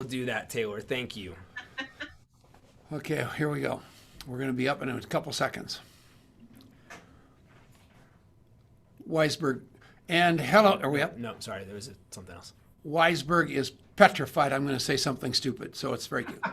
do that, Taylor. Thank you. Okay, here we go. We're going to be up in a couple seconds. Weisberg. And hello, are we up? No, sorry, there was something else. Weisberg is petrified. I'm going to say something stupid, so it's very cute.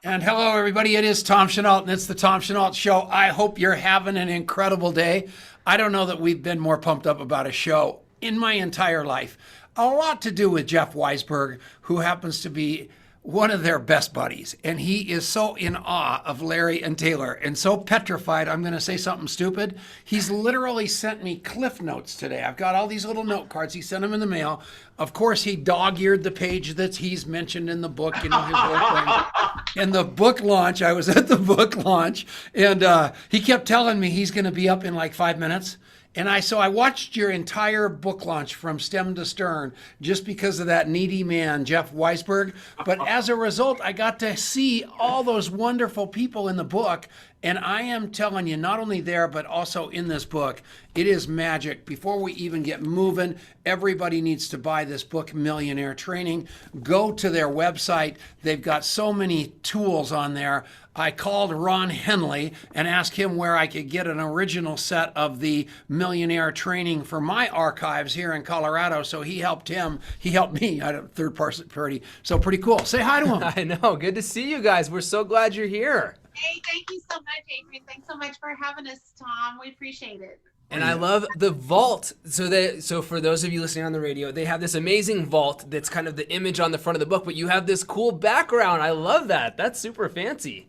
And hello, everybody. It is Tom Chenault, and it's the Tom Chenault Show. I hope you're having an incredible day. I don't know that we've been more pumped up about a show in my entire life. A lot to do with Jeff Weisberg, who happens to be one of their best buddies. And he is so in awe of Larry and Taylor and so petrified I'm going to say something stupid. He's literally sent me cliff notes today. I've got all these little note cards. He sent them in the mail. Of course, he dog-eared the page that he's mentioned in the book, his whole thing. In the book launch, I was at the book launch, and he kept telling me he's going to be up in like 5 minutes. And so I watched your entire book launch from stem to stern just because of that needy man, Jeff Weisberg. But as a result, I got to see all those wonderful people in the book. And I am telling you, not only there, but also in this book, it is magic. Before we even get moving, everybody needs to buy this book, Millionaire Training. Go to their website. They've got so many tools on there. I called Ron Henley and asked him where I could get an original set of the Millionaire Training for my archives here in Colorado. So he helped him. He helped me. I don't third party. So pretty cool. Say hi to him. I know. Good to see you guys. We're so glad you're here. Hey, thank you so much, Adrian. Thanks so much for having us, Tom. We appreciate it. And I love the vault. So for those of you listening on the radio, they have this amazing vault that's kind of the image on the front of the book, but you have this cool background. I love that. That's super fancy.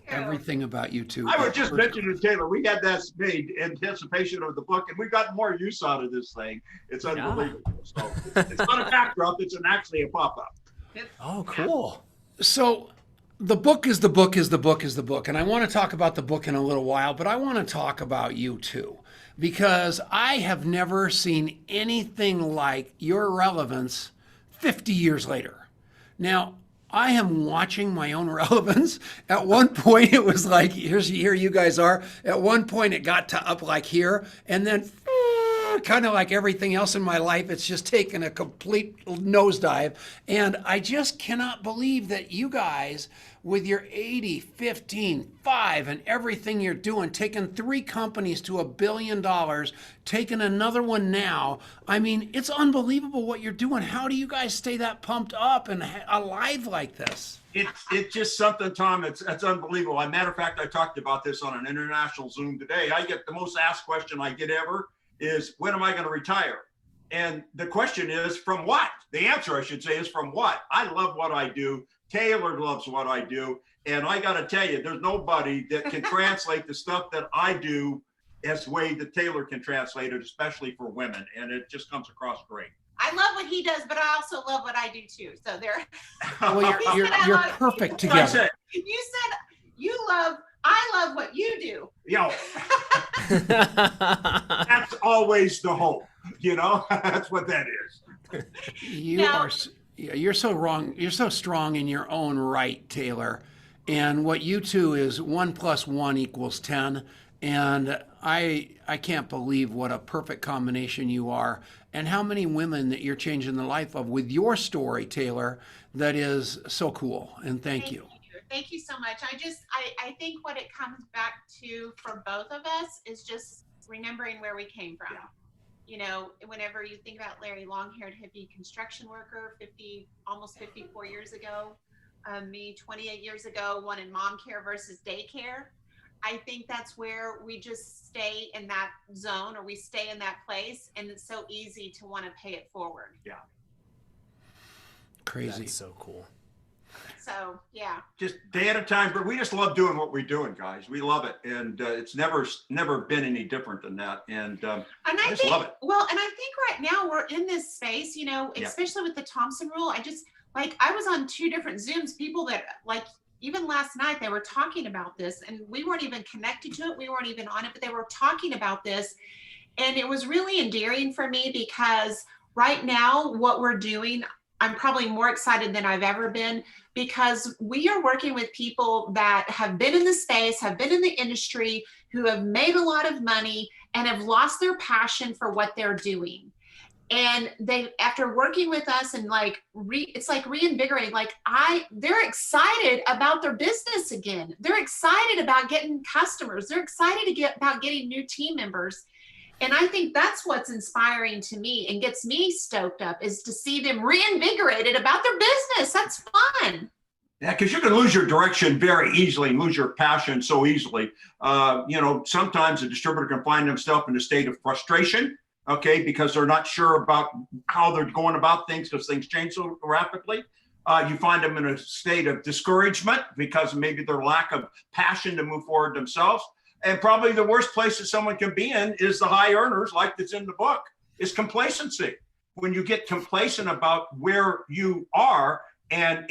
Everything about you too. I was just mentioning to Taylor, we had that made in anticipation of the book, and we've got more use out of this thing. It's unbelievable. So it's not a backdrop; it's actually a pop-up. Oh, cool. So the book is the book is the book is the book. And I want to talk about the book in a little while, but I want to talk about you too, because I have never seen anything like your relevance 50 years later. Now, I am watching my own relevance. At one point, it was like, here you guys are. At one point, it got to up like here. And then kind of like everything else in my life, it's just taken a complete nosedive. And I just cannot believe that you guys, with your 80, 15, 5, and everything you're doing, taking 3 companies to $1 billion, taking another one now. I mean, it's unbelievable what you're doing. How do you guys stay that pumped up and alive like this? It's just something, Tom. It's unbelievable. As a matter of fact, I talked about this on an international Zoom today. I get the most asked question I get ever is, when am I going to retire? And the question is, from what? The answer, I should say, is from what? I love what I do. Taylor loves what I do. And I got to tell you, there's nobody that can translate the stuff that I do as the way that Taylor can translate it, especially for women. And it just comes across great. I love what he does, but I also love what I do too. So there. Well, you're perfect together. You said you love. I love what you do. You know, that's always the hope. You know, that's what that is. You're so wrong. You're so strong in your own right, Taylor. And what you two is 1 + 1 = 10. And I can't believe what a perfect combination you are, and how many women that you're changing the life of with your story, Taylor. That is so cool. And thank you. Thank you so much. I think what it comes back to for both of us is just remembering where we came from. Yeah. You know, whenever you think about Larry, long-haired hippie construction worker, almost 54 years ago, me 28 years ago, one in mom care versus daycare. I think that's where we just stay in that zone, or we stay in that place, and it's so easy to want to pay it forward. Yeah. Crazy. That's so cool. So, yeah. Just day at a time, but we just love doing what we're doing, guys. We love it. And it's never been any different than that. And I just love it. Well, and I think right now we're in this space, you know, especially with the Thompson rule. I was on 2 different Zooms, people that even last night, they were talking about this, and we weren't even connected to it. We weren't even on it, but they were talking about this. And it was really endearing for me, because right now what we're doing, I'm probably more excited than I've ever been, because we are working with people that have been in the space, have been in the industry, who have made a lot of money and have lost their passion for what they're doing. And they, after working with us and like, it's like reinvigorating, like they're excited about their business again. They're excited about getting customers. They're excited about getting new team members. And I think that's what's inspiring to me and gets me stoked up, is to see them reinvigorated about their business. That's fun. Yeah, because you can lose your direction very easily and lose your passion so easily. Sometimes a distributor can find themselves in a state of frustration, okay, because they're not sure about how they're going about things because things change so rapidly. You find them in a state of discouragement because maybe their lack of passion to move forward themselves. And probably the worst place that someone can be in is the high earners, like that's in the book, is complacency. When you get complacent about where you are and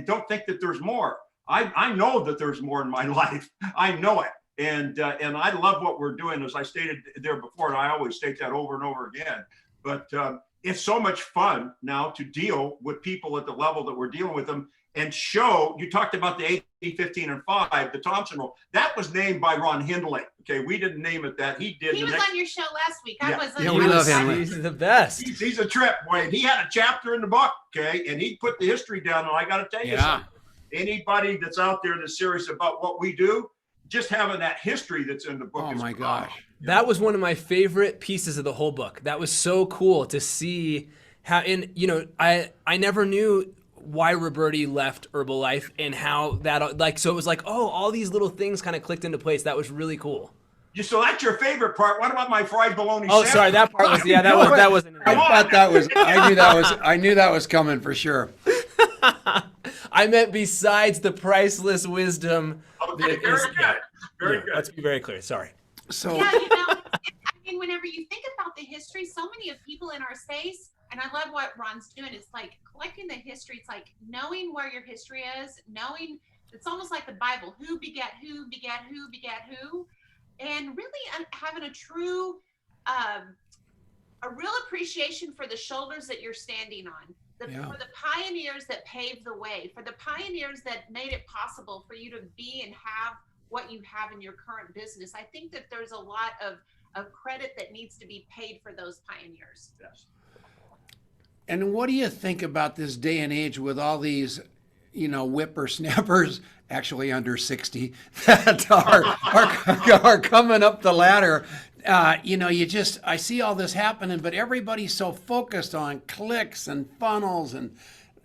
don't think that there's more. I know that there's more in my life. I know it. And I love what we're doing, as I stated there before, and I always state that over and over again. But it's so much fun now to deal with people at the level that we're dealing with them and show. You talked about the 80, 15, and 5, the Thompson rule. That was named by Ron Hindley. Okay, we didn't name it that. He did. He was on your show last week. Yeah. We love him. He's the best. He's a trip, Wayne. He had a chapter in the book, okay, and he put the history down. And I got to tell you something. Anybody that's out there that's serious about what we do, just having that history that's in the book. Oh my gosh. That was one of my favorite pieces of the whole book. That was so cool to see how, I never knew why Roberti left Herbalife and how that, so it was like, oh, all these little things kind of clicked into place. That was really cool. So that's your favorite part. What about my fried bologna Oh, sandwich? sorry, that part was, that wasn't. I knew that was coming for sure. I meant besides the priceless wisdom. Okay, very good. Let's be very clear. Sorry. So Yeah, whenever you think about the history, so many of people in our space, and I love what Ron's doing, it's like collecting the history. It's like knowing where your history is, knowing, it's almost like the Bible, who begat who, begat who, begat who, and really having a true, a real appreciation for the shoulders that you're standing on. For the pioneers that paved the way, for the pioneers that made it possible for you to be and have what you have in your current business. I think that there's a lot of credit that needs to be paid for those pioneers. Yes. And what do you think about this day and age with all these, whippersnappers, actually under 60, that are coming up the ladder? I see all this happening, but everybody's so focused on clicks and funnels, and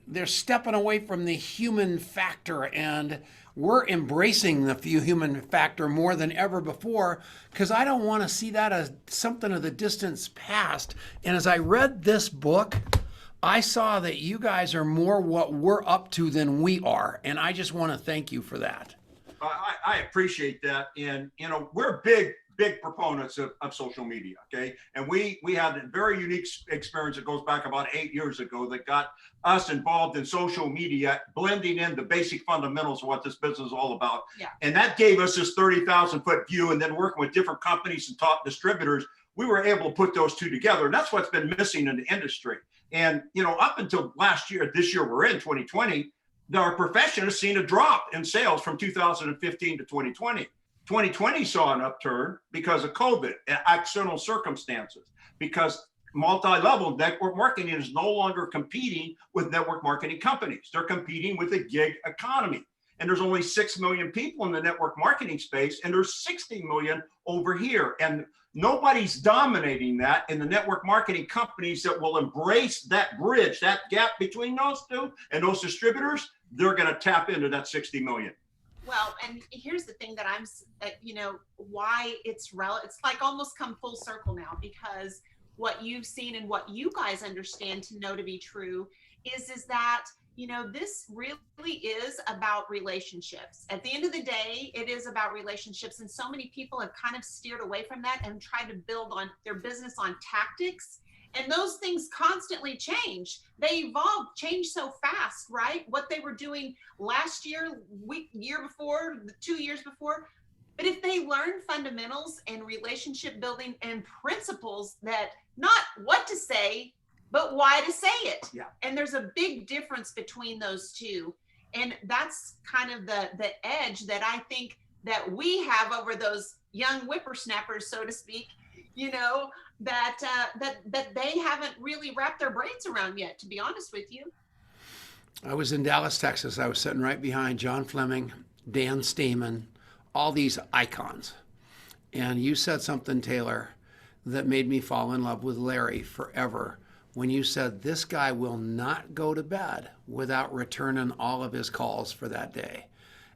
they're stepping away from the human factor, and we're embracing the human factor more than ever before, because I don't want to see that as something of the distant past. And as I read this book, I saw that you guys are more what we're up to than we are, and I just want to thank you for that. I appreciate that. And, we're big proponents of social media, okay? And we had a very unique experience that goes back about 8 years ago that got us involved in social media, blending in the basic fundamentals of what this business is all about. Yeah. And that gave us this 30,000-foot view, and then working with different companies and top distributors, we were able to put those two together. And that's what's been missing in the industry. And, up until this year we're in 2020, our profession has seen a drop in sales from 2015 to 2020. 2020 saw an upturn because of COVID, external circumstances, because multi-level network marketing is no longer competing with network marketing companies. They're competing with the gig economy. And there's only 6 million people in the network marketing space, and there's 60 million over here. And nobody's dominating that in the network marketing companies that will embrace that bridge, that gap between those two and those distributors. They're going to tap into that 60 million. Well, and here's the thing that why it's it's like almost come full circle now, because what you've seen and what you guys understand to know to be true is that, this really is about relationships. At the end of the day, it is about relationships. And so many people have kind of steered away from that and tried to build on their business on tactics. And those things constantly change. They evolve, change so fast, right? What they were doing last year, year before, 2 years before. But if they learn fundamentals and relationship building and principles, that not what to say, but why to say it. Yeah. And there's a big difference between those two. And that's kind of the edge that I think that we have over those young whippersnappers, so to speak, you know, that they haven't really wrapped their brains around yet, to be honest with you. I was in Dallas, Texas. I was sitting right behind John Fleming, Dan Stamen, all these icons. And you said something, Taylor, that made me fall in love with Larry forever. When you said this guy will not go to bed without returning all of his calls for that day.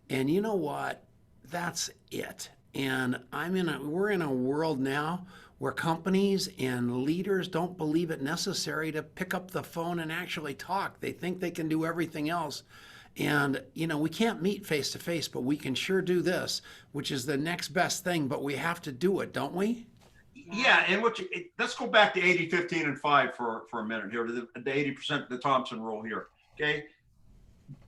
And you know what? That's it. And we're in a world now where companies and leaders don't believe it necessary to pick up the phone and actually talk. They think they can do everything else. And, we can't meet face to face, but we can sure do this, which is the next best thing, but we have to do it, don't we? Yeah, and let's go back to 80, 15, and 5 for a minute here, to the 80%, the Thompson rule here, okay?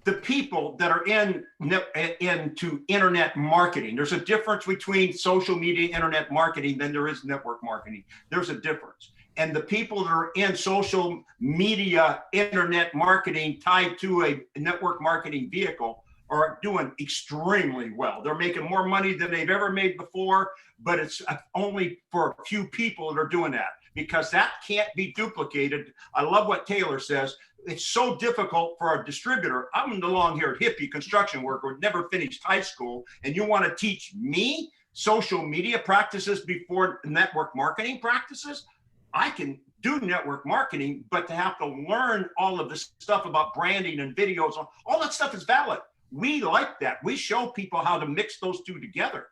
The people that are into internet marketing, there's a difference between social media, internet marketing than there is network marketing. There's a difference. And the people that are in social media, internet marketing tied to a network marketing vehicle are doing extremely well. They're making more money than they've ever made before, but it's only for a few people that are doing that, because that can't be duplicated. I love what Taylor says. It's so difficult for a distributor. I'm along here at Hippie Construction Worker, never finished high school, and you want to teach me social media practices before network marketing practices? I can do network marketing, but to have to learn all of this stuff about branding and videos, all that stuff is valid. We like that. We show people how to mix those two together.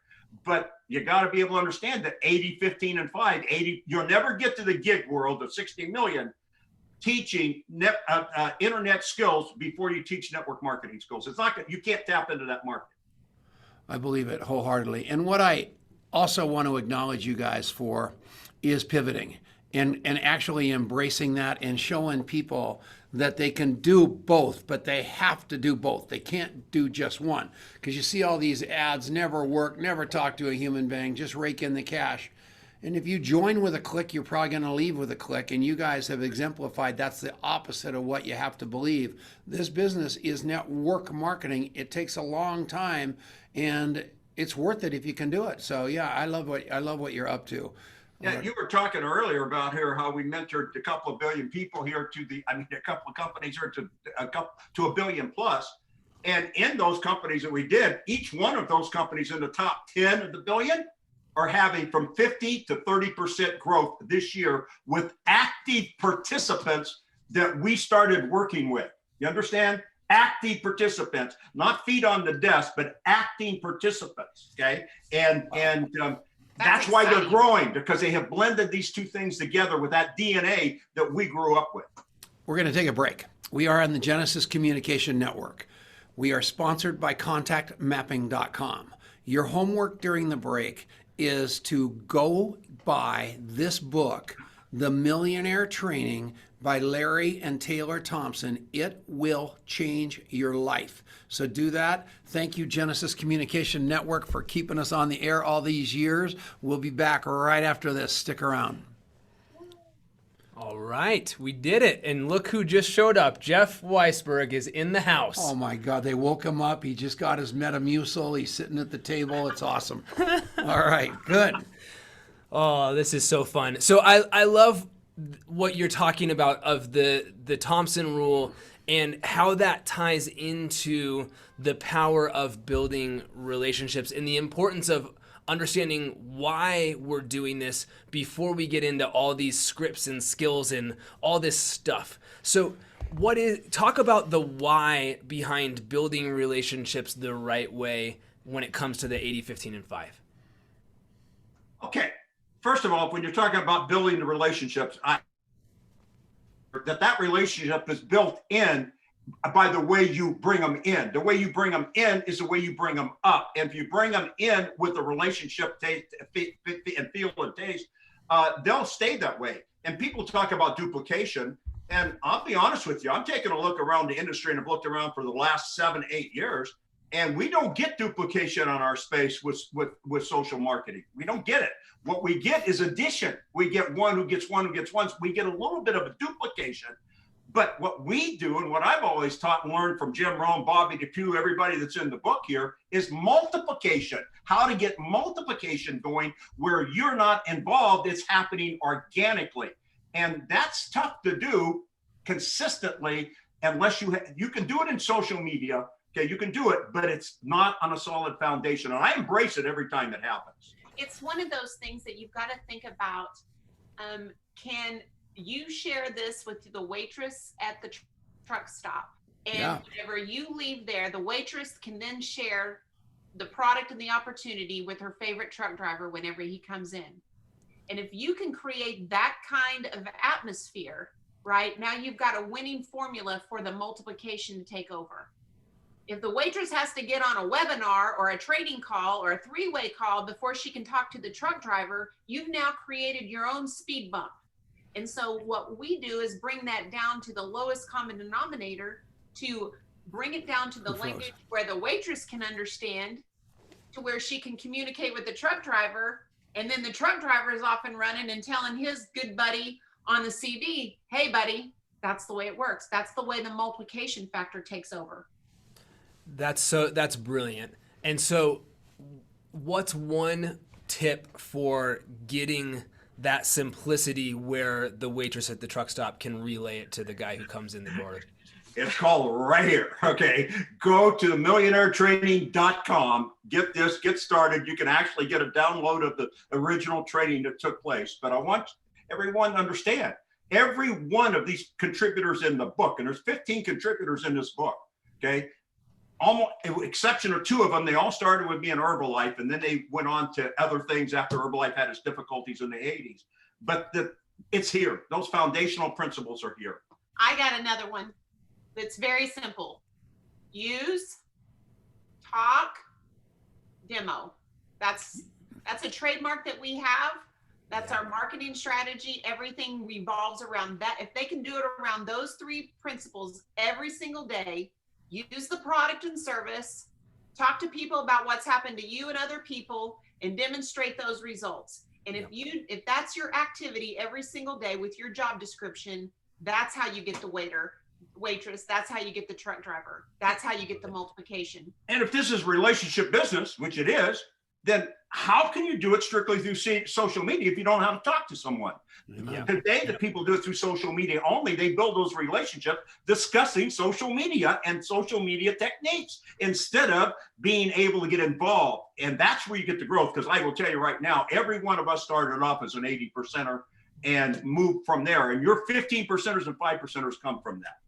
But you got to be able to understand that 80, 15, and 5, 80, you'll never get to the gig world of 60 million teaching internet skills before you teach network marketing skills. It's not, you can't tap into that market. I believe it wholeheartedly. And what I also want to acknowledge you guys for is pivoting and actually embracing that and showing people that they can do both, but they have to do both. They can't do just one. Because you see all these ads, never work, never talk to a human being, just rake in the cash. And if you join with a click, you're probably going to leave with a click. And you guys have exemplified that's the opposite of what you have to believe. This business is network marketing. It takes a long time, and it's worth it if you can do it. So yeah, I love what you're up to. Yeah, you were talking earlier about here how we mentored a couple of billion people here a couple of companies here to a billion plus. And in those companies that we did, each one of those companies in the top 10 of the billion are having from 50 to 30% growth this year with active participants that we started working with. You understand? Active participants, not feet on the desk, but acting participants. Okay. And that's why they're growing, because they have blended these two things together with that DNA that we grew up with. We're going to take a break. We are on the Genesis Communication Network. We are sponsored by contactmapping.com. Your homework during the break is to go buy this book, The Millionaire Training by Larry and Taylor Thompson. It will change your life. So do that. Thank you, Genesis Communication Network, for keeping us on the air all these years. We'll be back right after this. Stick around. All right, we did it. And look who just showed up. Jeff Weisberg is in the house. Oh my God, they woke him up. He just got his Metamucil. He's sitting at the table. It's awesome. All right, good. Oh, this is so fun. So I love what you're talking about of the Thompson rule and how that ties into the power of building relationships and the importance of understanding why we're doing this before we get into all these scripts and skills and all this stuff. So talk about the why behind building relationships the right way when it comes to the 80, 15, and 5. Okay. First of all, when you're talking about building the relationships, that relationship is built in by the way you bring them in. The way you bring them in is the way you bring them up. And if you bring them in with a relationship taste and feel and taste, they'll stay that way. And people talk about duplication. And I'll be honest with you, I'm taking a look around the industry and I've looked around for the last 7-8 years, and we don't get duplication on our space with social marketing. We don't get it. What we get is addition. We get one who gets one who gets one. We get a little bit of a duplication, But what we do, and what I've always taught and learned from Jim Rohn, Bobby DePew, everybody that's in the book here, is multiplication. How to get multiplication going where you're not involved, it's happening organically. And that's tough to do consistently unless you can do it in social media. Okay, you can do it, but it's not on a solid foundation. And I embrace it every time it happens. It's one of those things that you've got to think about. Can you share this with the waitress at the truck stop? And whenever you leave there, the waitress can then share the product and the opportunity with her favorite truck driver whenever he comes in. And if you can create that kind of atmosphere, right, now you've got a winning formula for the multiplication to take over. If the waitress has to get on a webinar or a trading call or a three-way call before she can talk to the truck driver, you've now created your own speed bump. And so what we do is bring that down to the lowest common denominator, to bring it down to the language where the waitress can understand, to where she can communicate with the truck driver. And then the truck driver is off and running and telling his good buddy on the CB, hey buddy, that's the way it works. That's the way the multiplication factor takes over. That's brilliant. And so what's one tip for getting that simplicity where the waitress at the truck stop can relay it to the guy who comes in the door? It's called right here. Okay. Go to millionairetraining.com. Get started. You can actually get a download of the original training that took place. But I want everyone to understand every one of these contributors in the book, and there's 15 contributors in this book. Okay. Almost exception of two of them, they all started with me in Herbalife, and then they went on to other things after Herbalife had its difficulties in the 80s. But it's here. Those foundational principles are here. I got another one that's very simple. Use, talk, demo. That's a trademark that we have. That's our marketing strategy. Everything revolves around that. If they can do it around those three principles every single day, use the product and service, talk to people about what's happened to you and other people, and demonstrate those results. And if that's your activity every single day with your job description, that's how you get the waitress. That's how you get the truck driver. That's how you get the multiplication. And if this is relationship business, which it is, then how can you do it strictly through social media if you don't know how to talk to someone? Yeah. Today, the people do it through social media only. They build those relationships discussing social media and social media techniques instead of being able to get involved. And that's where you get the growth. Because I will tell you right now, every one of us started off as an 80%er and moved from there. And your 15%ers and 5%ers come from that.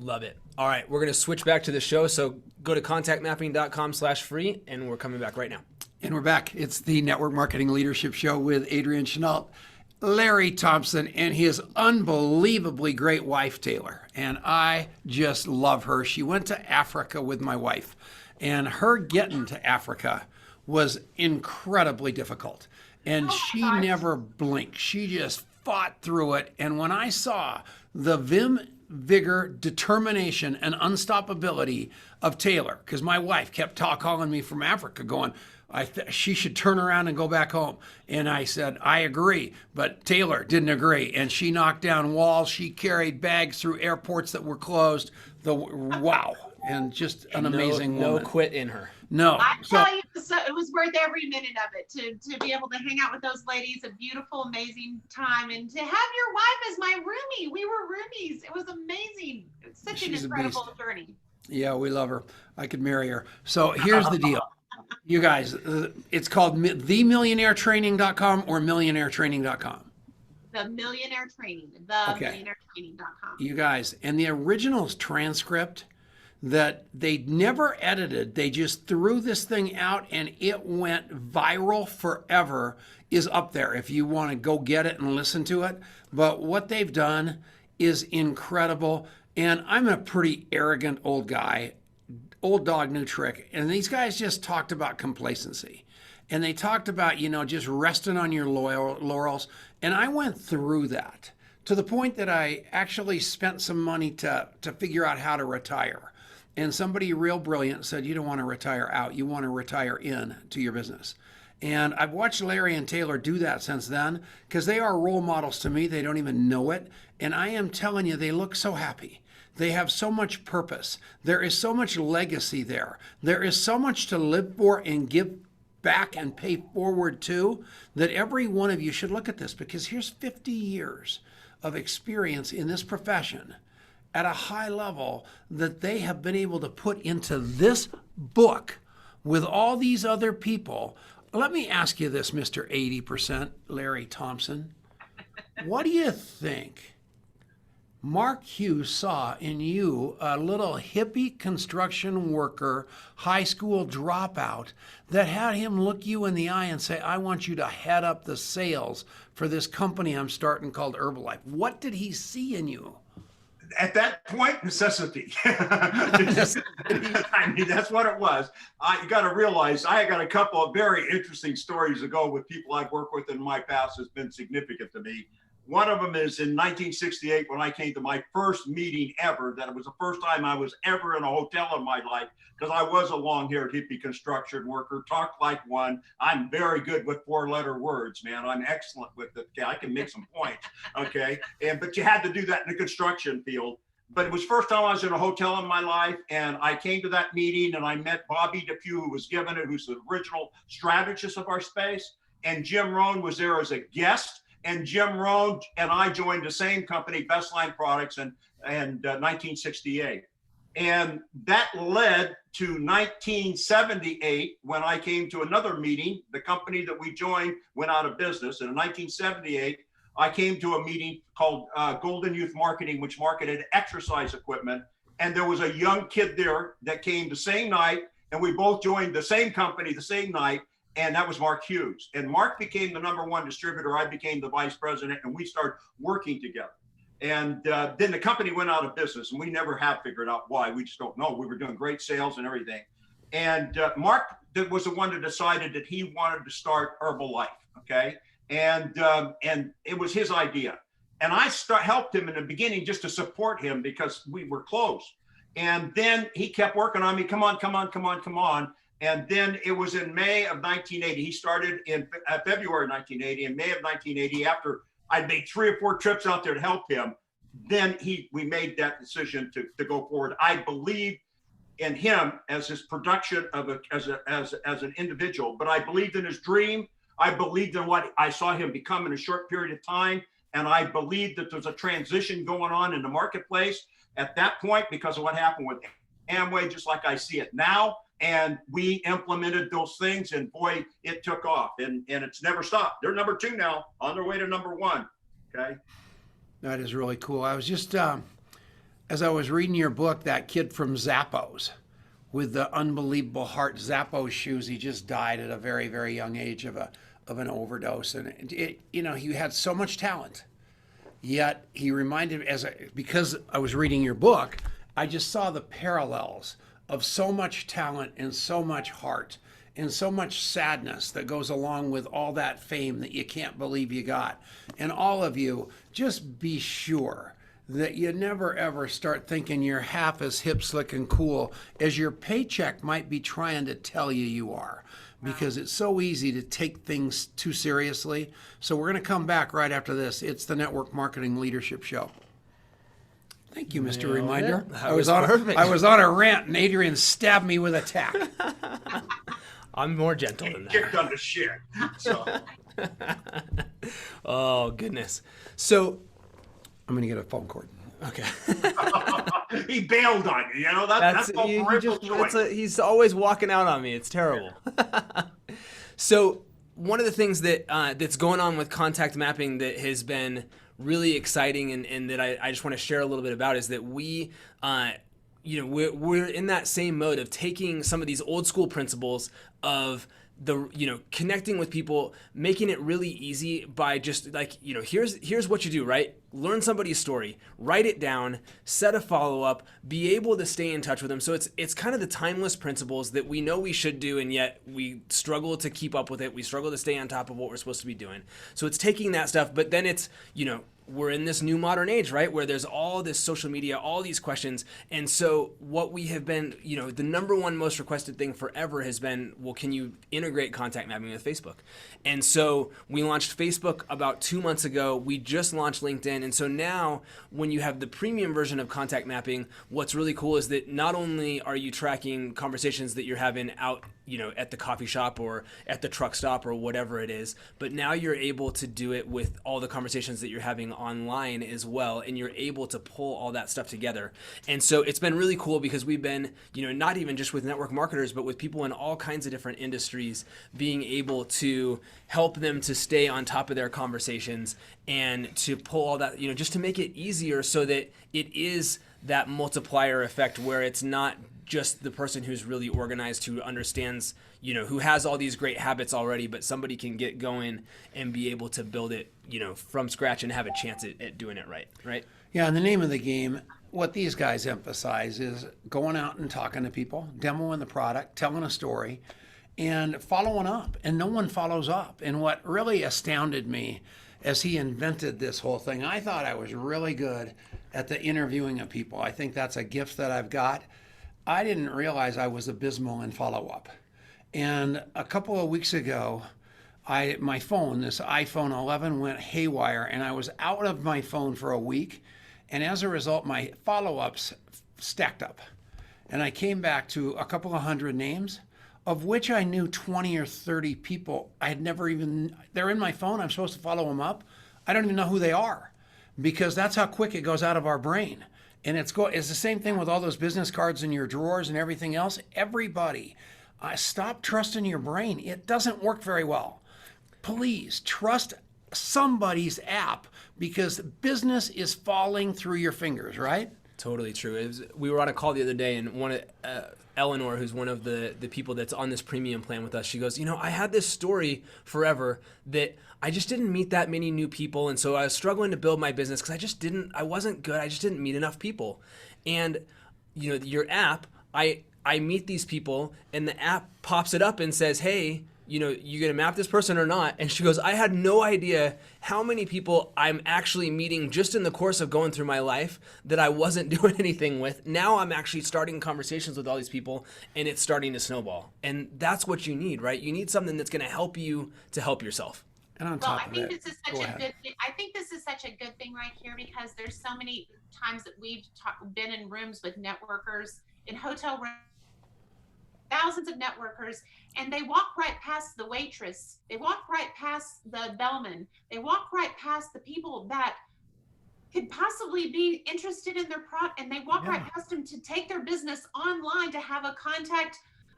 Love it. All right, we're going to switch back to the show. So go to contactmapping.com/free, and we're coming back right now. And we're back. It's the Network Marketing Leadership Show with Adrian Chenault, Larry Thompson, and his unbelievably great wife, Taylor. And I just love her. She went to Africa with my wife, and her getting to Africa was incredibly difficult. And she never blinked. She just fought through it. And when I saw the vim, vigor, determination, and unstoppability of Taylor, because my wife kept calling me from Africa going, she should turn around and go back home. And I said, I agree. But Taylor didn't agree. And she knocked down walls. She carried bags through airports that were closed. Wow. And just an amazing woman. No quit in her. No. I tell you, it was worth every minute of it to be able to hang out with those ladies, a beautiful, amazing time. And to have your wife as my roomie. We were roomies. It was amazing. It's such an incredible journey. Yeah, we love her. I could marry her. So here's the deal. You guys, it's called themillionairetraining.com or millionairetraining.com. The Millionaire Training, millionairetraining.com. You guys, and the original transcript that they never edited, they just threw this thing out and it went viral forever, is up there if you want to go get it and listen to it. But what they've done is incredible. And I'm a pretty arrogant old guy. Old dog, new trick. And these guys just talked about complacency. And they talked about, just resting on your laurels. And I went through that to the point that I actually spent some money to figure out how to retire. And somebody real brilliant said, you don't want to retire out. You want to retire in to your business. And I've watched Larry and Taylor do that since then because they are role models to me. They don't even know it. And I am telling you, they look so happy. They have so much purpose. There is so much legacy there. There is so much to live for and give back and pay forward to that every one of you should look at this, because here's 50 years of experience in this profession at a high level that they have been able to put into this book with all these other people. Let me ask you this, Mr. 80%, Larry Thompson. What do you think Mark Hughes saw in you, a little hippie construction worker, high school dropout, that had him look you in the eye and say, I want you to head up the sales for this company I'm starting called Herbalife? What did he see in you? At that point, necessity. I mean, that's what it was. You got to realize I got a couple of very interesting stories to go with people I've worked with in my past has been significant to me. One of them is in 1968 when I came to my first meeting ever. That it was the first time I was ever in a hotel in my life, because I was a long-haired hippie construction worker, talked like one. I'm very good with four-letter words, man. I'm excellent with it. I can make some points, okay? But you had to do that in the construction field. But it was first time I was in a hotel in my life, and I came to that meeting and I met Bobby DePew, who was given it, who's the original strategist of our space, and Jim Rohn was there as a guest. And Jim Rohn and I joined the same company, Bestline Products, in 1968. And that led to 1978, when I came to another meeting. The company that we joined went out of business. And in 1978, I came to a meeting called Golden Youth Marketing, which marketed exercise equipment. And there was a young kid there that came the same night, and we both joined the same company the same night. And that was Mark Hughes. And Mark became the #1 distributor. I became the vice president, and we started working together. And then the company went out of business, and we never have figured out why. We just don't know. We were doing great sales and everything. And Mark was the one that decided that he wanted to start Herbalife, okay? And it was his idea. And I helped him in the beginning just to support him because we were close. And then he kept working on me. Come on. And then it was in May of 1980. He started in February 1980. In May of 1980, after I'd made 3 or 4 trips out there to help him, then we made that decision to go forward. I believed in him as his production as an individual, but I believed in his dream. I believed in what I saw him become in a short period of time. And I believed that there's a transition going on in the marketplace at that point because of what happened with Amway, just like I see it now. And we implemented those things, and boy, it took off, and it's never stopped. They're #2 now, on their way to #1. Okay. That is really cool. I was just, as I was reading your book, that kid from Zappos with the unbelievable heart Zappos shoes, he just died at a very, very young age of an overdose. And he had so much talent, yet he reminded me, because I was reading your book, I just saw the parallels of so much talent and so much heart and so much sadness that goes along with all that fame that you can't believe you got. And all of you, just be sure that you never ever start thinking you're half as hip, slick, and cool as your paycheck might be trying to tell you are, because it's so easy to take things too seriously. So we're going to come back right after this. It's the Network Marketing Leadership Show. Thank you, Mr. Reminder. I was on a rant, and Adrian stabbed me with a tack. I'm more gentle than that. Kicked on the shit. So. Oh, goodness. So I'm going to get a phone cord. Okay. He bailed on you, that's he's always walking out on me. It's terrible. So one of the things that's going on with contact mapping that has been really exciting and that I just want to share a little bit about is that we're in that same mode of taking some of these old school principles of connecting with people, making it really easy by just here's what you do, right? Learn somebody's story, write it down, set a follow-up, be able to stay in touch with them. So it's kind of the timeless principles that we know we should do, and yet we struggle to keep up with it. We struggle to stay on top of what we're supposed to be doing. So it's taking that stuff, but then it's, we're in this new modern age, right? Where there's all this social media, all these questions. And so what we have been, the number one most requested thing forever has been, well, can you integrate contact mapping with Facebook? And so we launched Facebook about 2 months ago. We just launched LinkedIn. And so now when you have the premium version of contact mapping, what's really cool is that not only are you tracking conversations that you're having out, at the coffee shop or at the truck stop or whatever it is, but now you're able to do it with all the conversations that you're having online as well, and you're able to pull all that stuff together. And so it's been really cool because we've been, not even just with network marketers, but with people in all kinds of different industries, being able to help them to stay on top of their conversations and to pull all that, just to make it easier so that it is that multiplier effect where it's not just the person who's really organized, who understands, who has all these great habits already, but somebody can get going and be able to build it, from scratch and have a chance at doing it right? Yeah, and the name of the game, what these guys emphasize is going out and talking to people, demoing the product, telling a story, and following up. And no one follows up. And what really astounded me as he invented this whole thing, I thought I was really good at the interviewing of people. I think that's a gift that I've got. I didn't realize I was abysmal in follow-up. And a couple of weeks ago, my phone, this iPhone 11, went haywire, and I was out of my phone for a week. And as a result, my follow-ups stacked up. And I came back to a couple of hundred names, of which I knew 20 or 30 people. I had never even, they're in my phone. I'm supposed to follow them up. I don't even know who they are, because that's how quick it goes out of our brain. And it's the same thing with all those business cards in your drawers and everything else. Everybody, stop trusting your brain. It doesn't work very well. Please trust somebody's app, because business is falling through your fingers, right? Totally true. We were on a call the other day, and Eleanor, who's one of the people that's on this premium plan with us, she goes, I had this story forever that I just didn't meet that many new people. And so I was struggling to build my business because I wasn't good. I just didn't meet enough people. And, your app, I meet these people, and the app pops it up and says, hey, you going to map this person or not? And she goes, I had no idea how many people I'm actually meeting just in the course of going through my life that I wasn't doing anything with. Now I'm actually starting conversations with all these people, and it's starting to snowball. And that's what you need, right? You need something that's going to help you to help yourself. And on Well, top I of think that, this is such a good thing. I think this is such a good thing right here, because there's so many times that we've been in rooms with networkers, in hotel rooms, thousands of networkers, and they walk right past the waitress. They walk right past the bellman. They walk right past the people that could possibly be interested in their product, and they walk right past them to take their business online, to have a contact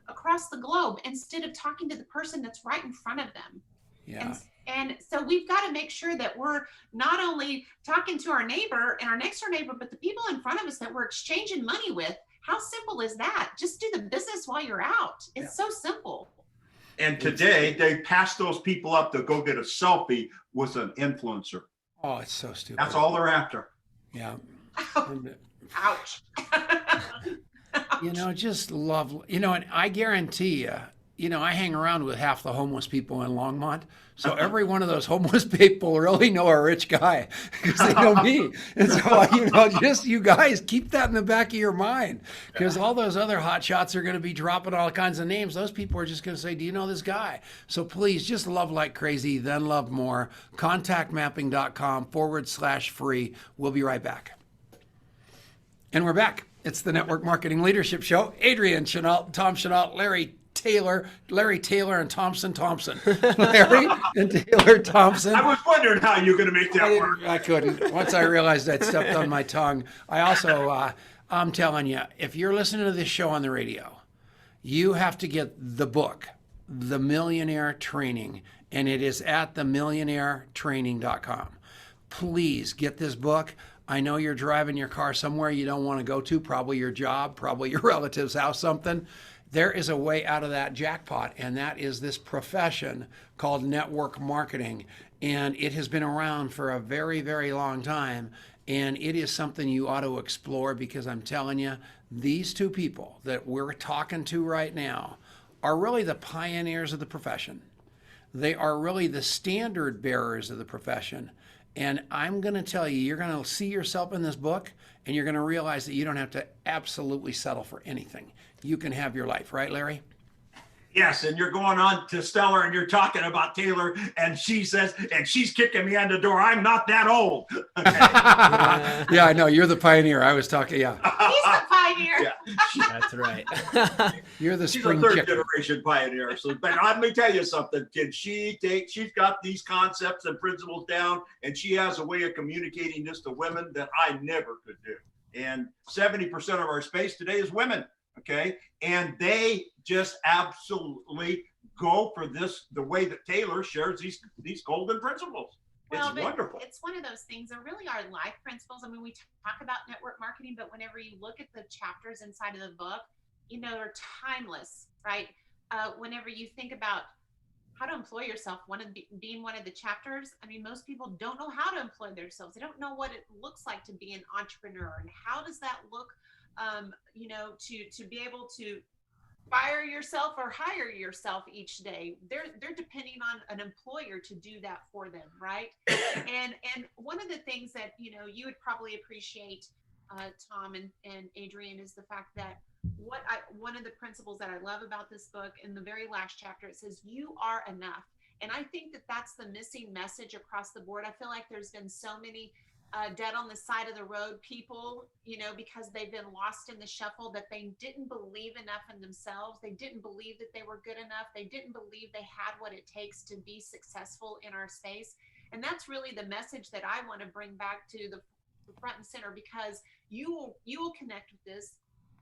across the globe instead of talking to the person that's right in front of them. yeah. And so we've got to make sure that we're not only talking to our neighbor and our next door neighbor, but the people in front of us that we're exchanging money with. How simple is that? Just do the business while you're out. It's so simple. And today they pass those people up to go get a selfie with an influencer. Oh, it's so stupid. That's all they're after. Yeah. Ouch. Just love, and I guarantee you, I hang around with half the homeless people in Longmont. So every one of those homeless people really know a rich guy, because they know me. And so, just you guys keep that in the back of your mind, because all those other hot shots are going to be dropping all kinds of names. Those people are just going to say, do you know this guy? So please just love like crazy, then love more. Contactmapping.com/free. We'll be right back. And we're back. It's the Network Marketing Leadership Show. Adrian Chenault, Tom Chenault, Larry Taylor, and Thompson. Larry and Taylor Thompson. I was wondering how you're going to make that work. I couldn't. Once I realized I'd stepped on my tongue. I also, I'm telling you, if you're listening to this show on the radio, you have to get the book, The Millionaire Training, and it is at themillionairetraining.com. Please get this book. I know you're driving your car somewhere you don't want to go to, probably your job, probably your relative's house, something. There is a way out of that jackpot, and that is this profession called network marketing. And it has been around for a very, very long time. And it is something you ought to explore, because I'm telling you, these two people that we're talking to right now are really the pioneers of the profession. They are really the standard bearers of the profession. And I'm going to tell you, you're going to see yourself in this book, and you're going to realize that you don't have to absolutely settle for anything. You can have your life, right, Larry? Yes, and you're going on to Stellar and you're talking about Taylor, and she says, and she's kicking me on the door. I'm not that old. Okay. Yeah, I know. You're the pioneer. I was talking, yeah. He's the pioneer. Yeah. That's right. You're the She's spring a third chicken. generation pioneer. So, but let me tell you something, kid. She's got these concepts and principles down, and she has a way of communicating this to women that I never could do. And 70% of our space today is women. Okay. And they just absolutely go for this, the way that Taylor shares these golden principles. Well, It's wonderful. It's one of those things that really are life principles. I mean, we talk about network marketing, but whenever you look at the chapters inside of the book, they're timeless, right? Whenever you think about how to employ yourself, being one of the chapters, I mean, most people don't know how to employ themselves. They don't know what it looks like to be an entrepreneur, and how does that look, to be able to fire yourself or hire yourself each day. They're depending on an employer to do that for them, right? And one of the things that you would probably appreciate, Tom and Adrian, is the fact that one of the principles that I love about this book, in the very last chapter, it says you are enough. And I think that that's the missing message across the board. I feel like there's been so many dead on the side of the road people, because they've been lost in the shuffle, that they didn't believe enough in themselves. They didn't believe that they were good enough. They didn't believe they had what it takes to be successful in our space. And that's really the message that I want to bring back to the front and center, because you will connect with this,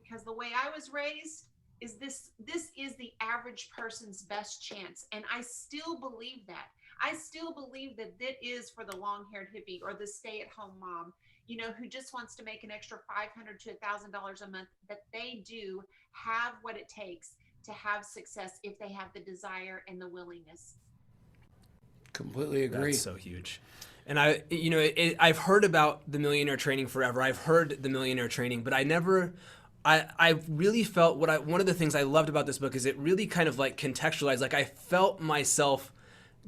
because the way I was raised is this is the average person's best chance. And I still believe that. I still believe that is for the long-haired hippie or the stay-at-home mom, who just wants to make an extra $500 to $1,000 a month, that they do have what it takes to have success if they have the desire and the willingness. Completely agree. That's so huge. And I've heard about the Millionaire Training forever. I've heard the Millionaire Training, but I really felt one of the things I loved about this book is it really kind of like contextualized, like I felt myself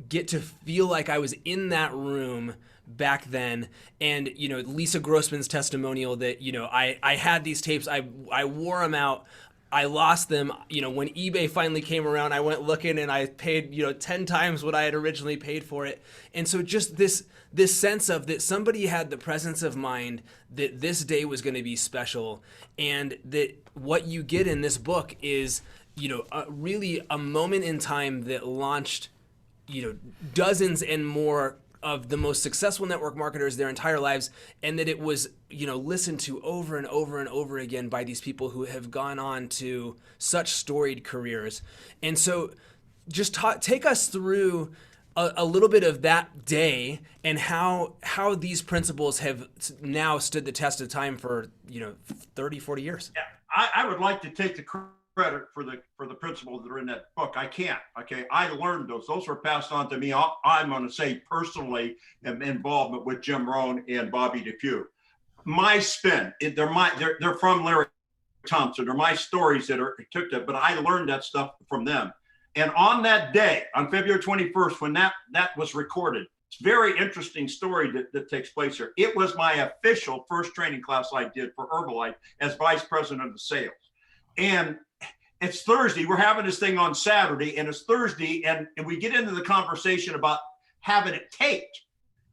get to feel like I was in that room back then. And, Lisa Grossman's testimonial that, I had these tapes, I wore them out, I lost them. When eBay finally came around, I went looking and I paid, 10 times what I had originally paid for it. And so just this sense of that somebody had the presence of mind that this day was going to be special, and that what you get in this book is, really a moment in time that launched, dozens and more of the most successful network marketers their entire lives, and that it was, listened to over and over and over again by these people who have gone on to such storied careers. And so just take us through a little bit of that day and how these principles have now stood the test of time for 30, 40 years. Yeah, I would like to take the credit for the principles that are in that book. I can't. Okay, I learned those. Those were passed on to me. I'm going to say personally, involvement with Jim Rohn and Bobby DePew. My spin. They're from Larry Thompson. They're my stories that took that, but I learned that stuff from them. And on that day, on February 21st, when that was recorded, it's a very interesting story that takes place here. It was my official first training class I did for Herbalife as vice president of sales. And it's Thursday. We're having this thing on Saturday, and it's Thursday, and we get into the conversation about having it taped.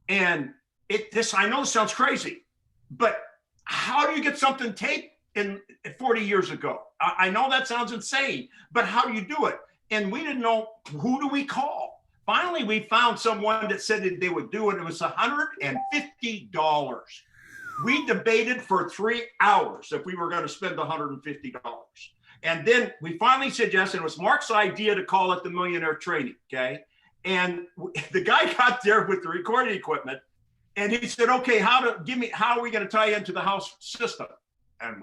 And I know this sounds crazy, but how do you get something taped in 40 years ago? I know that sounds insane, but how do you do it? And we didn't know, who do we call? Finally, we found someone that said that they would do it. It was $150. We debated for 3 hours if we were going to spend $150. And then we finally said yes, and it was Mark's idea to call it the Millionaire Training, okay? And the guy got there with the recording equipment, and he said, okay, how are we going to tie into the house system? And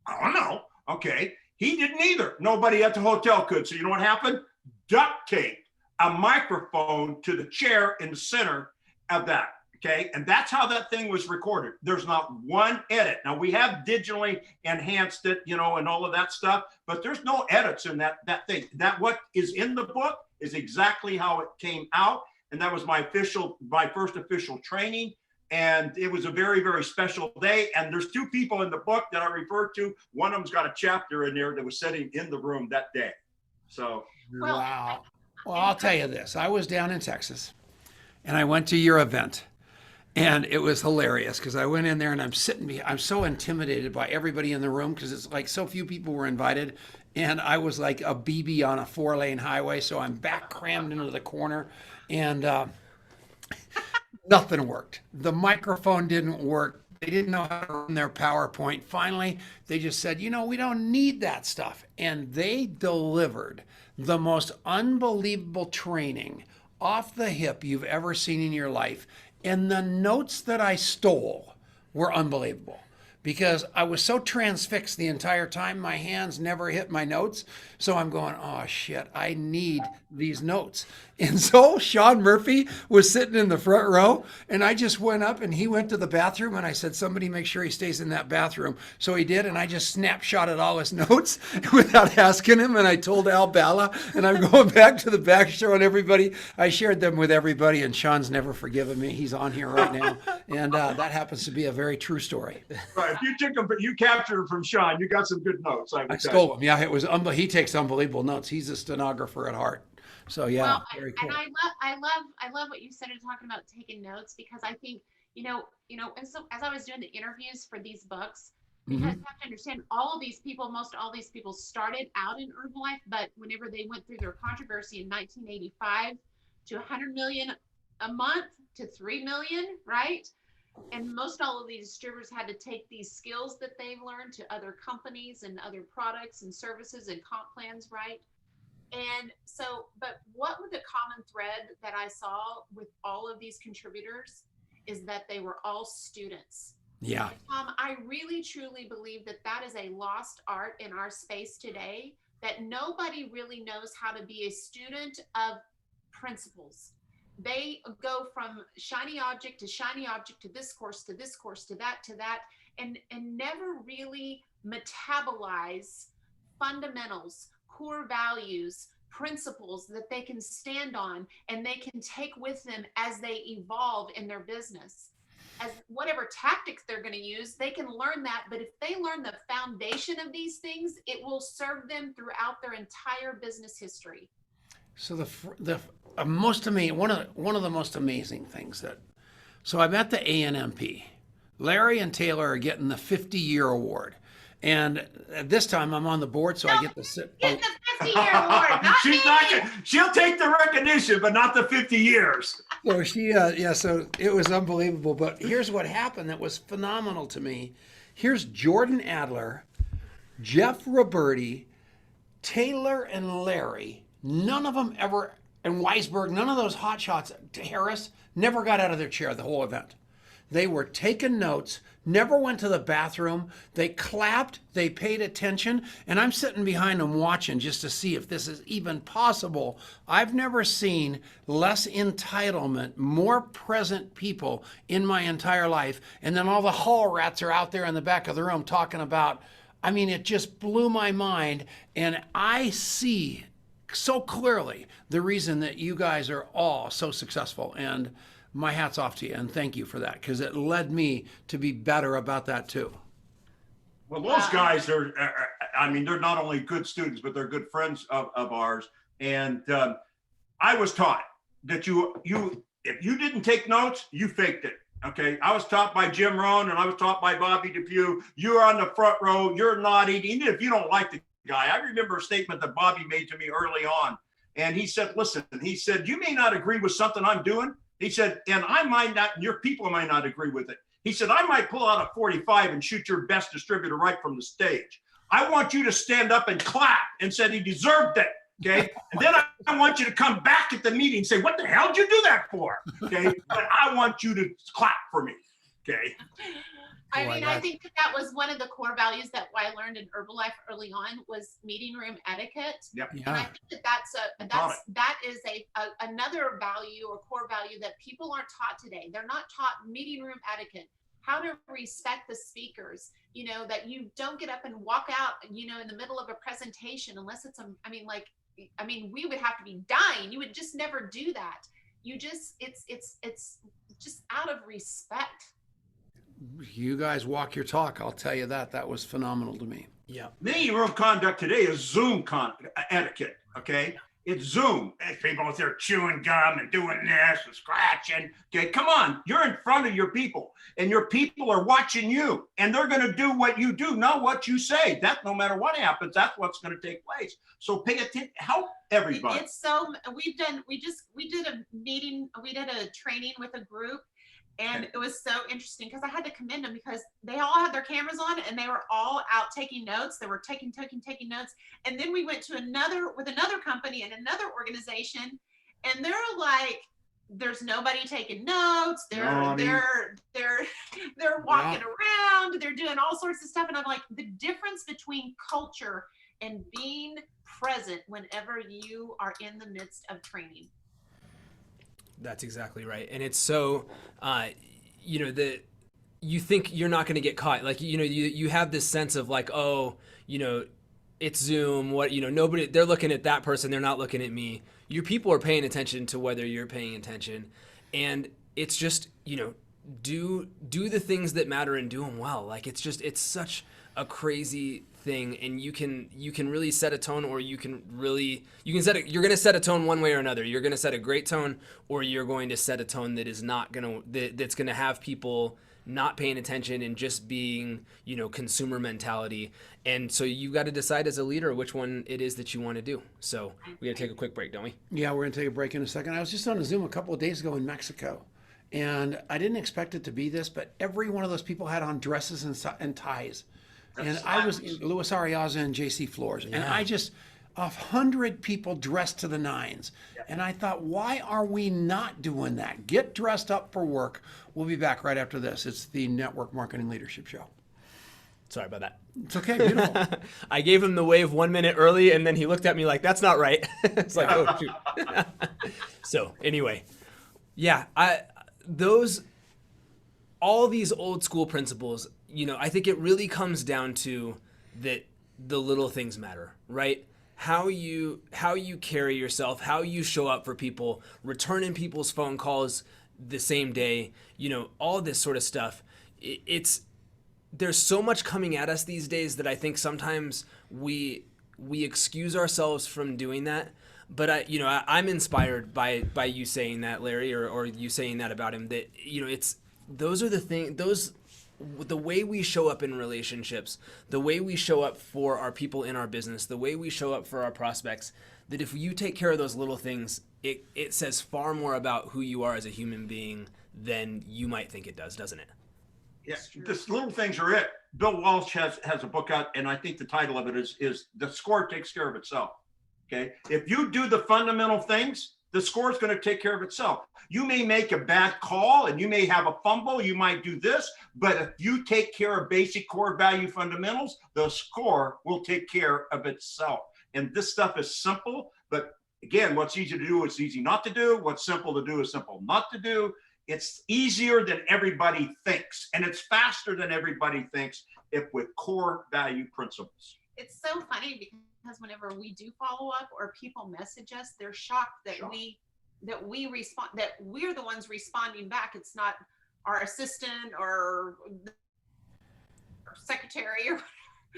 I don't know, okay. He didn't either. Nobody at the hotel could. So you know what happened? Duct tape a microphone to the chair in the center of that. Okay. And that's how that thing was recorded. There's not one edit. Now we have digitally enhanced it, and all of that stuff, but there's no edits in that thing. That what is in the book is exactly how it came out. And that was my first official training. And it was a very, very special day. And there's two people in the book that I refer to. One of them's got a chapter in there that was sitting in the room that day. So, wow. Well, I'll tell you this. I was down in Texas and I went to your event. And it was hilarious because I went in there and I'm so intimidated by everybody in the room because it's like so few people were invited. And I was like a BB on a 4-lane highway. So I'm back crammed into the corner and nothing worked. The microphone didn't work. They didn't know how to run their PowerPoint. Finally, they just said, we don't need that stuff. And they delivered the most unbelievable training off the hip you've ever seen in your life. And the notes that I stole were unbelievable because I was so transfixed the entire time, my hands never hit my notes. So I'm going, oh shit, I need these notes. And so Sean Murphy was sitting in the front row and I just went up and he went to the bathroom and I said, somebody make sure he stays in that bathroom. So he did. And I just snapshotted all his notes without asking him. And I told Al Bala and I'm going back to the back showing everybody. I shared them with everybody and Sean's never forgiven me. He's on here right now. And that happens to be a very true story. right, if you took them, you captured them from Sean, you got some good notes. I stole them. Yeah, it was he takes unbelievable notes. He's a stenographer at heart. So yeah, well, very cool. And I love what you started talking about taking notes because I think, and so as I was doing the interviews for these books, because you have to understand most all these people started out in Herbalife, but whenever they went through their controversy in 1985 to 100 million a month to 3 million, right? And most all of these distributors had to take these skills that they've learned to other companies and other products and services and comp plans, right? And so, but what was the common thread that I saw with all of these contributors is that they were all students. Yeah. I really truly believe that is a lost art in our space today, that nobody really knows how to be a student of principles. They go from shiny object to this course, to this course, to that, and never really metabolize fundamentals, core values, principles that they can stand on and they can take with them as they evolve in their business. As whatever tactics they're going to use, they can learn that. But if they learn the foundation of these things, it will serve them throughout their entire business history. So the most amazing, one of the most amazing things so I'm at the ANMP. Larry and Taylor are getting the 50-year award. And at this time I'm on the board, so I get to sit. Get the 50-year award, not me. She'll take the recognition, but not the 50 years. So so it was unbelievable. But here's what happened that was phenomenal to me. Here's Jordan Adler, Jeff Roberti, Taylor and Larry. None of them ever, and Weisberg, none of those hotshots, Harris, never got out of their chair the whole event. They were taking notes, never went to the bathroom. They clapped, they paid attention, and I'm sitting behind them watching just to see if this is even possible. I've never seen less entitlement, more present people in my entire life. And then all the hall rats are out there in the back of the room talking about, it just blew my mind. And I see so clearly the reason that you guys are all so successful. And my hat's off to you, and thank you for that, because it led me to be better about that too. Well, those guys are, they're not only good students, but they're good friends of ours. And I was taught that if you didn't take notes, you faked it. Okay. I was taught by Jim Rohn and I was taught by Bobby DePew. You're on the front row, you're nodding, even if you don't like the guy. I remember a statement that Bobby made to me early on. And he said, listen, you may not agree with something I'm doing. He said, and I might not, and your people might not agree with it. He said, I might pull out a 45 and shoot your best distributor right from the stage. I want you to stand up and clap and said he deserved it. Okay. And then I want you to come back at the meeting and say, what the hell did you do that for? Okay. But I want you to clap for me. Okay. I think that was one of the core values that I learned in Herbalife early on was meeting room etiquette. Yep. Yeah. And I think that is another value or core value that people aren't taught today. They're not taught meeting room etiquette, how to respect the speakers, that you don't get up and walk out, in the middle of a presentation unless it's we would have to be dying. You would just never do that. you just, it's just out of respect. You guys walk your talk. I'll tell you that. That was phenomenal to me. Yeah. Meeting room conduct today is Zoom etiquette. Okay. It's Zoom. And people out there chewing gum and doing this and scratching. Okay. Come on. You're in front of your people and your people are watching you and they're going to do what you do, not what you say. That no matter what happens, that's what's going to take place. So pay attention, help everybody. It's so, we did a meeting, we did a training with a group. And it was so interesting because I had to commend them because they all had their cameras on and they were all out taking notes. They were taking notes. And then we went to another company and another organization, and they're like, there's nobody taking notes. They're walking around. They're doing all sorts of stuff. And I'm like, the difference between culture and being present whenever you are in the midst of training. That's exactly right. And it's so, you think you're not going to get caught. Like, you have this sense of like, oh, it's Zoom, nobody, they're looking at that person. They're not looking at me. Your people are paying attention to whether you're paying attention. And it's just, do the things that matter and do them well. Like, it's such a crazy thing, and you can really set a tone, or you're going to set a tone one way or another. You're going to set a great tone, or you're going to set a tone that is not that's going to have people not paying attention and just being, consumer mentality. And so you got to decide as a leader which one it is that you want to do. So we got to take a quick break, don't we? Yeah, we're going to take a break in a second. I was just on a Zoom a couple of days ago in Mexico, and I didn't expect it to be this, but every one of those people had on dresses and ties. And I was in Luis Arriaza and JC Floors. And I just, 100 people dressed to the nines. And I thought, why are we not doing that? Get dressed up for work. We'll be back right after this. It's the Network Marketing Leadership Show. Sorry about that. It's okay, beautiful. I gave him the wave 1 minute early, and then he looked at me like, that's not right. It's like, oh, shoot. So anyway, yeah, all these old school principles, I think it really comes down to that the little things matter, right? How you carry yourself, how you show up for people, returning people's phone calls the same day, all this sort of stuff. There's so much coming at us these days that I think sometimes we excuse ourselves from doing that. But I'm inspired by you saying that, Larry, or you saying that about him, that, those are the things, the way we show up in relationships, the way we show up for our people in our business, the way we show up for our prospects, that if you take care of those little things, it says far more about who you are as a human being than you might think it does, doesn't it? Yes, this little things are it. Bill Walsh has a book out, and I think the title of it is The Score Takes Care of Itself. Okay. If you do the fundamental things, the score is going to take care of itself. You may make a bad call and you may have a fumble. You might do this, but if you take care of basic core value fundamentals, the score will take care of itself. And this stuff is simple, but again, what's easy to do is easy not to do. What's simple to do is simple not to do. It's easier than everybody thinks, and it's faster than everybody thinks if with core value principles. It's so funny because whenever we do follow up or people message us, they're shocked that we respond, that we're the ones responding back. It's not our assistant or secretary, or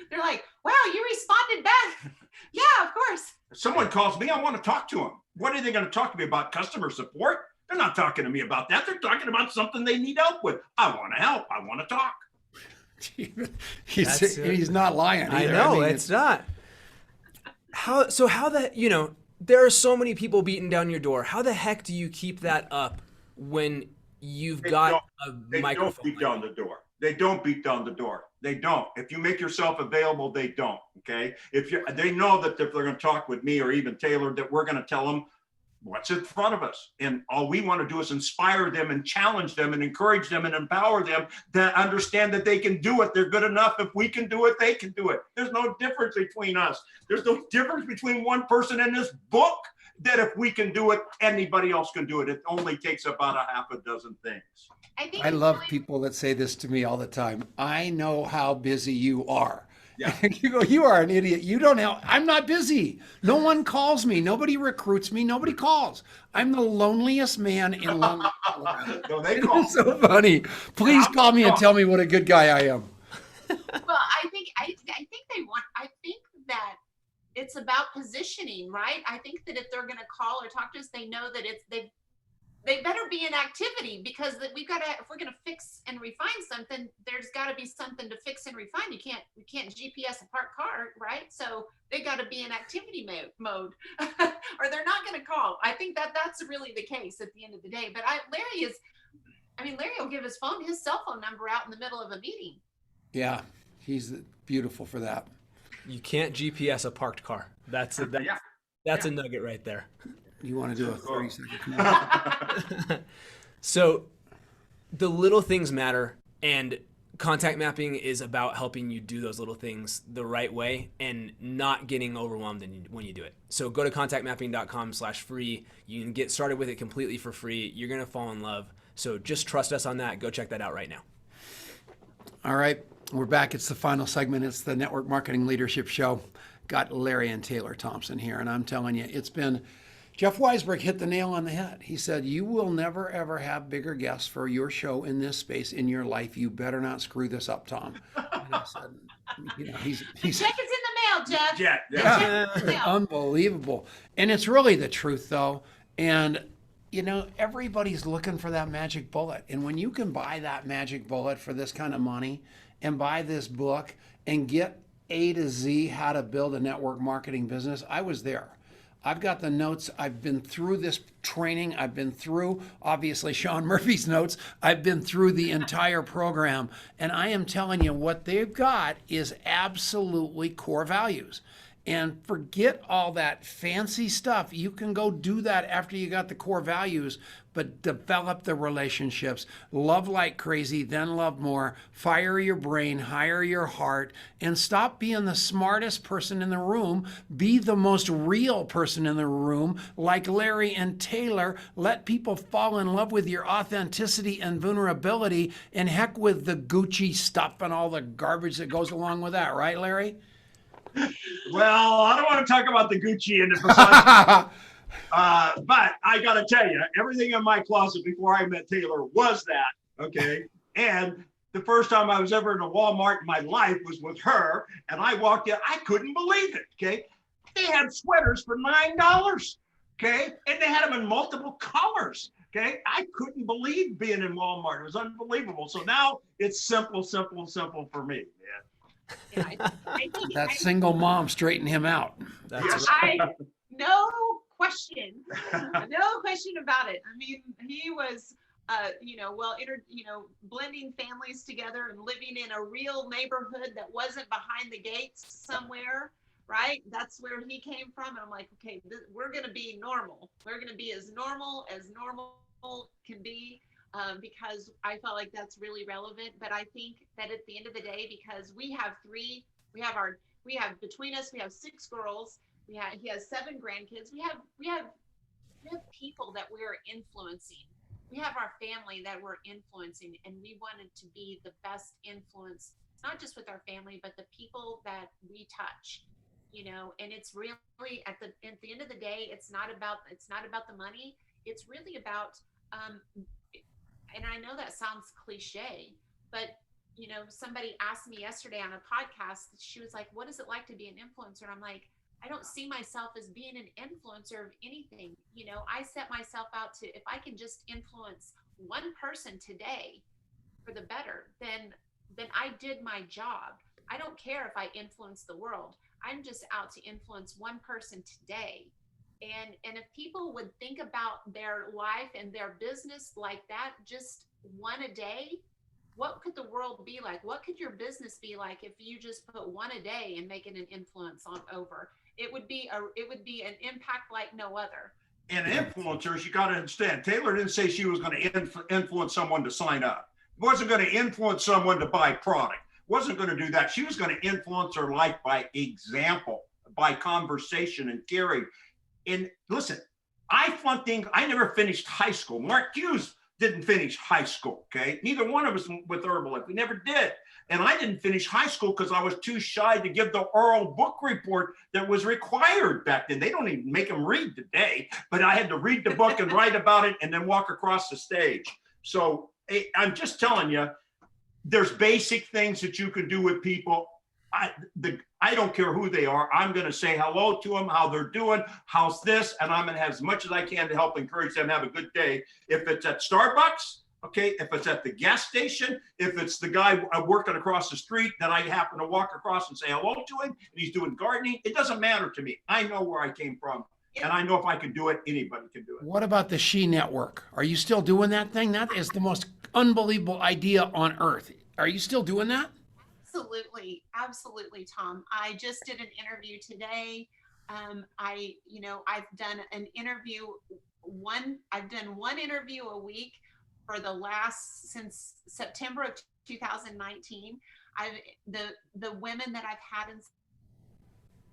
they're like, wow, you responded back. Yeah, of course. If someone calls me, I want to talk to them. What are they going to talk to me about? Customer support? They're not talking to me about that. They're talking about something they need help with. I want to help. I want to talk. He's not lying either. I know, it's not. There are so many people beating down your door. How the heck do you keep that up when you've got a microphone? They don't beat down the door. They don't beat down the door. They don't. If you make yourself available, they don't. Okay. They know that if they're going to talk with me or even Taylor, that we're going to tell them what's in front of us. And all we want to do is inspire them and challenge them and encourage them and empower them to understand that they can do it. They're good enough. If we can do it, they can do it. There's no difference between us. There's no difference between one person in this book that if we can do it, anybody else can do it. It only takes about a half a dozen things. I love people that say this to me all the time. I know how busy you are. Yeah. You go, you are an idiot. You don't know. I'm not busy. No one calls me. Nobody recruits me. Nobody calls. I'm the loneliest man in London, Colorado. No, they call. It's so funny. Please call me and tell me what a good guy I am. Well, I think I think that it's about positioning, right? I think that if they're going to call or talk to us, they know that they better be in activity, because that we've got to, if we're going to fix and refine something, there's got to be something to fix and refine. We can't GPS a parked car, right? So they got to be in activity mode or they're not going to call. I think that that's really the case at the end of the day. But Larry will give his cell phone number out in the middle of a meeting. Yeah, he's beautiful for that. You can't GPS a parked car. That's a nugget right there. You want to do a 30-second commercial? So the little things matter, and contact mapping is about helping you do those little things the right way and not getting overwhelmed when you do it. So go to contactmapping.com/free. You can get started with it completely for free. You're going to fall in love. So just trust us on that. Go check that out right now. All right, we're back. It's the final segment. It's the Network Marketing Leadership Show. Got Larry and Taylor Thompson here, and I'm telling you, it's been... Jeff Weisberg hit the nail on the head. He said, you will never, ever have bigger guests for your show in this space in your life. You better not screw this up, Tom. And I said, he's The check is in the mail, Jeff. Yeah. Unbelievable. And it's really the truth, though. And, everybody's looking for that magic bullet. And when you can buy that magic bullet for this kind of money and buy this book and get A to Z how to build a network marketing business, I was there. I've got the notes. I've been through this training. I've been through, obviously, Sean Murphy's notes. I've been through the entire program. And I am telling you, what they've got is absolutely core values. And forget all that fancy stuff. You can go do that after you got the core values, but develop the relationships. Love like crazy, then love more. Fire your brain, hire your heart, and stop being the smartest person in the room. Be the most real person in the room, like Larry and Taylor. Let people fall in love with your authenticity and vulnerability, and heck with the Gucci stuff and all the garbage that goes along with that, right, Larry? Well, I don't want to talk about the Gucci and the Versace, but I got to tell you, everything in my closet before I met Taylor was that, okay? And the first time I was ever in a Walmart in my life was with her, and I walked in, I couldn't believe it, okay? They had sweaters for $9, okay? And they had them in multiple colors, okay? I couldn't believe being in Walmart. It was unbelievable. So now it's simple for me, man. Yeah, I think That single mom straightened him out. That's no question about it. I mean, he was, blending families together and living in a real neighborhood that wasn't behind the gates somewhere, right? That's where he came from. And I'm like, okay, we're going to be normal. We're going to be as normal can be. Because I felt like that's really relevant. But I think that at the end of the day, because we have between us, we have 6 girls. He has 7 grandkids. We have people that we're influencing. We have our family that we're influencing, and we wanted to be the best influence, not just with our family, but the people that we touch. And it's really at the end of the day, it's not about the money. It's really about and I know that sounds cliche, but somebody asked me yesterday on a podcast, she was like, what is it like to be an influencer? And I'm like, I don't see myself as being an influencer of anything. I set myself out to, if I can just influence one person today for the better, then I did my job. I don't care if I influence the world. I'm just out to influence one person today. And if people would think about their life and their business like that, just one a day, what could the world be like? What could your business be like if you just put one a day and make it an influence on over? It would be an impact like no other. And influencers, you got to understand, Taylor didn't say she was going to influence someone to sign up. Wasn't going to influence someone to buy product. Wasn't going to do that. She was going to influence her life by example, by conversation and caring. And listen, I never finished high school. Mark Hughes didn't finish high school, okay? Neither one of us with Herbalife. We never did. And I didn't finish high school because I was too shy to give the oral book report that was required back then. They don't even make them read today, but I had to read the book and write about it and then walk across the stage. So I'm just telling you, there's basic things that you can do with people. I don't care who they are. I'm going to say hello to them, how they're doing, how's this, and I'm going to have as much as I can to help encourage them to have a good day. If it's at Starbucks, okay, if it's at the gas station, if it's the guy working across the street that I happen to walk across and say hello to him, and he's doing gardening, it doesn't matter to me. I know where I came from, and I know if I can do it, anybody can do it. What about the She Network? Are you still doing that thing? That is the most unbelievable idea on earth. Are you still doing that? Absolutely. Absolutely, Tom. I just did an interview today. I've done an interview, I've done one interview a week for since September of 2019. The women that I've had in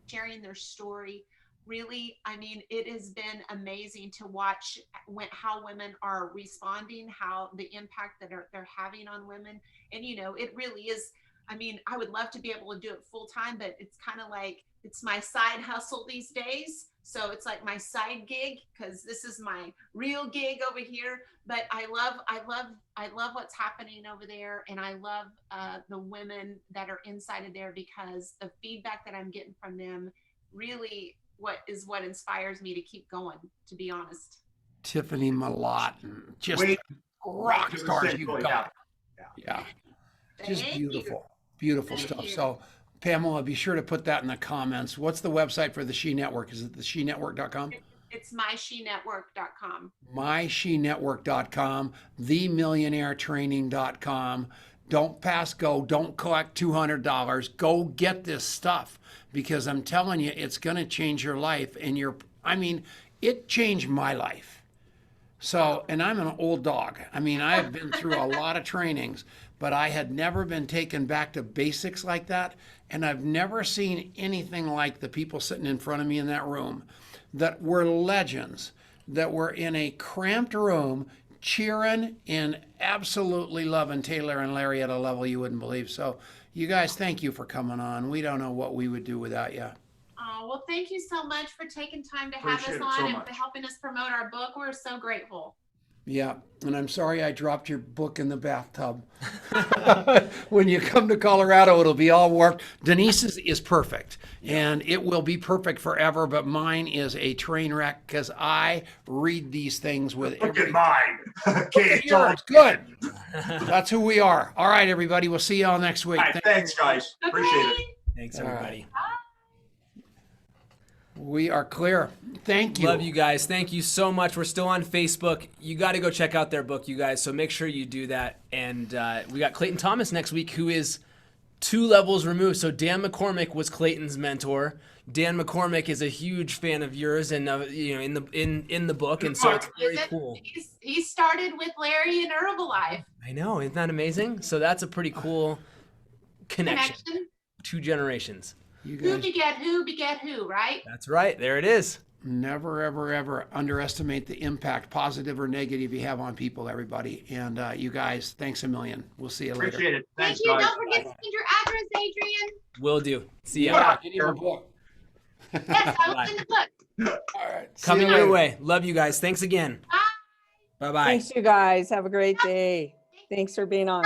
sharing their story, really, I mean, it has been amazing to watch how women are responding, how the impact that they're having on women. And, it really is, I mean, I would love to be able to do it full time, but it's kind of like, it's my side hustle these days. So it's like my side gig, because this is my real gig over here. But I love what's happening over there. And I love the women that are inside of there, because the feedback that I'm getting from them really what inspires me to keep going, to be honest. Tiffany Malott, just rock stars you've got. Yeah. Just beautiful, beautiful stuff. So Pamela, be sure to put that in the comments. What's the website for the She Network? Is it the SheNetwork.com? It's myshenetwork.com. myshenetwork.com, themillionairetraining.com. Don't pass go. Don't collect $200. Go get this stuff, because I'm telling you, it's going to change your life. And it changed my life. So, and I'm an old dog. I mean, I have been through a lot of trainings, but I had never been taken back to basics like that. And I've never seen anything like the people sitting in front of me in that room that were legends, that were in a cramped room cheering and absolutely loving Taylor and Larry at a level you wouldn't believe. So you guys, thank you for coming on. We don't know what we would do without you. Oh, well, thank you so much for taking time to have us on and for helping us promote our book. We're so grateful. Yeah, and I'm sorry I dropped your book in the bathtub. When you come to Colorado, it'll be all warped. Denise's is perfect, and it will be perfect forever, but mine is a train wreck, because I read these things with Look at mine. Okay, yours. Good. That's who we are. All right, everybody. We'll see y'all next week. All right, thanks, guys. Okay. Appreciate it. Thanks, everybody. We are clear. Thank you. Love you guys. Thank you so much. We're still on Facebook. You got to go check out their book, you guys. So make sure you do that. And we got Clayton Thomas next week, who is 2 levels removed. So Dan McCormick was Clayton's mentor. Dan McCormick is a huge fan of yours, and in the book, and so it's very cool. He started with Larry in Herbalife. I know, isn't that amazing? So that's a pretty cool connection. 2 generations. You guys, Who beget who, right? That's right. There it is. never, ever, ever underestimate the impact, positive or negative, you have on people, everybody. And you guys, thanks a million. We'll see you later. Appreciate it. Thank Thanks, you. guys. Don't forget to send your address, Adrian. Will do. See ya. Yeah, get your book. Yes, I will send the book. All right. See Coming you your later. way. Love you guys. Thanks again. Bye. Bye-bye. Thanks, you guys. Have a great day. Thanks for being on.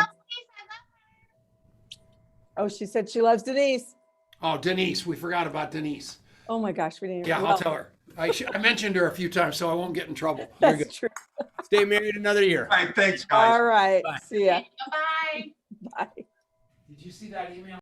Oh, she said she loves Denise. Oh, Denise. We forgot about Denise. Oh my gosh, we didn't. Yeah, well, I'll tell her. I mentioned her a few times, so I won't get in trouble. You're good. That's true. Stay married another year. All right, thanks, guys. All right. Bye. See ya. Bye. Bye. Did you see that email?